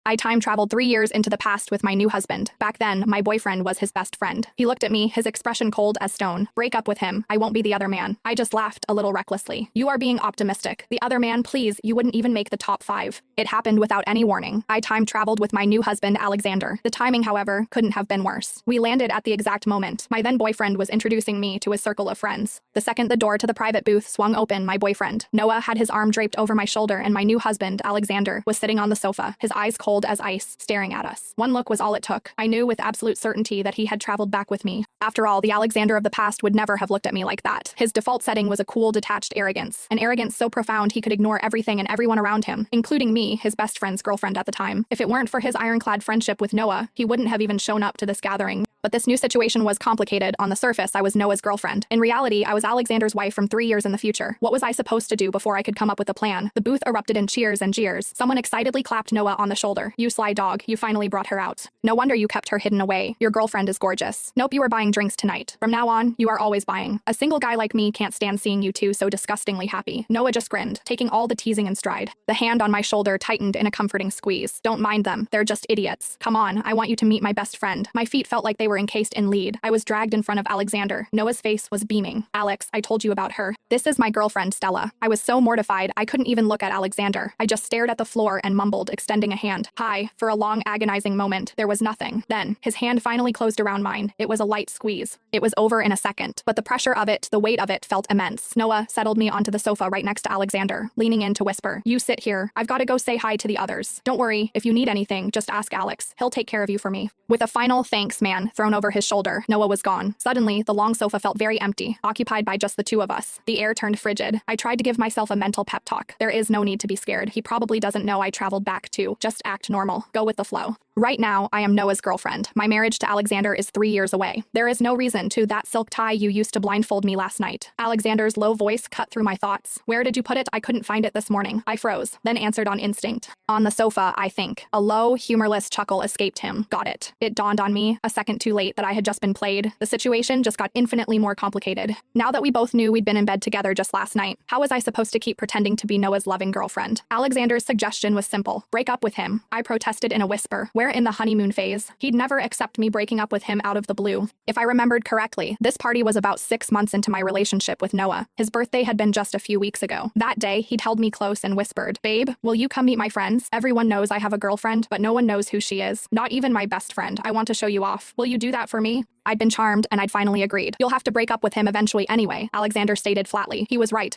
I time traveled 3 years into the past with my new husband. Back then, my boyfriend was his best friend. He looked at me, his expression cold as stone. Break up with him. I won't be the other man. I just laughed a little recklessly. You are being optimistic. The other man, please, you wouldn't even make the top 5. It happened without any warning. I time traveled with my new husband, Alexander. The timing, however, couldn't have been worse. We landed at the exact moment my then boyfriend was introducing me to his circle of friends. The second the door to the private booth swung open, my boyfriend, Noah, had his arm draped over my shoulder, and my new husband, Alexander, was sitting on the sofa, his eyes cold as ice, staring at us. One look was all it took. I knew with absolute certainty that he had traveled back with me. After all, the Alexander of the past would never have looked at me like that. His default setting was a cool, detached arrogance, an arrogance so profound he could ignore everything and everyone around him, including me, his best friend's girlfriend at the time. If it weren't for his ironclad friendship with Noah, he wouldn't have even shown up to this gathering. But this new situation was complicated. On the surface, I was Noah's girlfriend. In reality, I was Alexander's wife from 3 years in the future. What was I supposed to do before I could come up with a plan? The booth erupted in cheers and jeers. Someone excitedly clapped Noah on the shoulder. You sly dog, you finally brought her out. No wonder you kept her hidden away. Your girlfriend is gorgeous. Nope, you are buying drinks tonight. From now on, you are always buying. A single guy like me can't stand seeing you two so disgustingly happy. Noah just grinned, taking all the teasing in stride. The hand on my shoulder tightened in a comforting squeeze. Don't mind them. They're just idiots. Come on, I want you to meet my best friend. My feet felt like they were encased in lead. I was dragged in front of Alexander. Noah's face was beaming. Alex, I told you about her. This is my girlfriend, Stella. I was so mortified, I couldn't even look at Alexander. I just stared at the floor and mumbled, extending a hand. Hi. For a long, agonizing moment, there was nothing. Then, his hand finally closed around mine. It was a light squeeze. It was over in a second, but the pressure of it, the weight of it, felt immense. Noah settled me onto the sofa right next to Alexander, leaning in to whisper, you sit here. I've got to go say hi to the others. Don't worry, if you need anything, just ask Alex. He'll take care of you for me. With a final thanks, man, thrown over his shoulder, Noah was gone. Suddenly, the long sofa felt very empty, occupied by just the two of us. The air turned frigid. I tried to give myself a mental pep talk. There is no need to be scared. He probably doesn't know I traveled back too. Just act normal. Go with the flow. Right now, I am Noah's girlfriend. My marriage to Alexander is 3 years away. There is no reason to that silk tie you used to blindfold me last night. Alexander's low voice cut through my thoughts. Where did you put it? I couldn't find it this morning. I froze, then answered on instinct. On the sofa, I think. A low, humorless chuckle escaped him. Got it. It dawned on me, a second too late, that I had just been played. The situation just got infinitely more complicated. Now that we both knew we'd been in bed together just last night, how was I supposed to keep pretending to be Noah's loving girlfriend? Alexander's suggestion was simple. Break up with him. I protested in a whisper. We're in the honeymoon phase. He'd never accept me breaking up with him out of the blue. If I remembered correctly, this party was about 6 months into my relationship with Noah. His birthday had been just a few weeks ago. That day, he'd held me close and whispered, babe, will you come meet my friends? Everyone knows I have a girlfriend, but no one knows who she is. Not even my best friend. I want to show you off. Will you do that for me? I'd been charmed, and I'd finally agreed. You'll have to break up with him eventually anyway, Alexander stated flatly. He was right.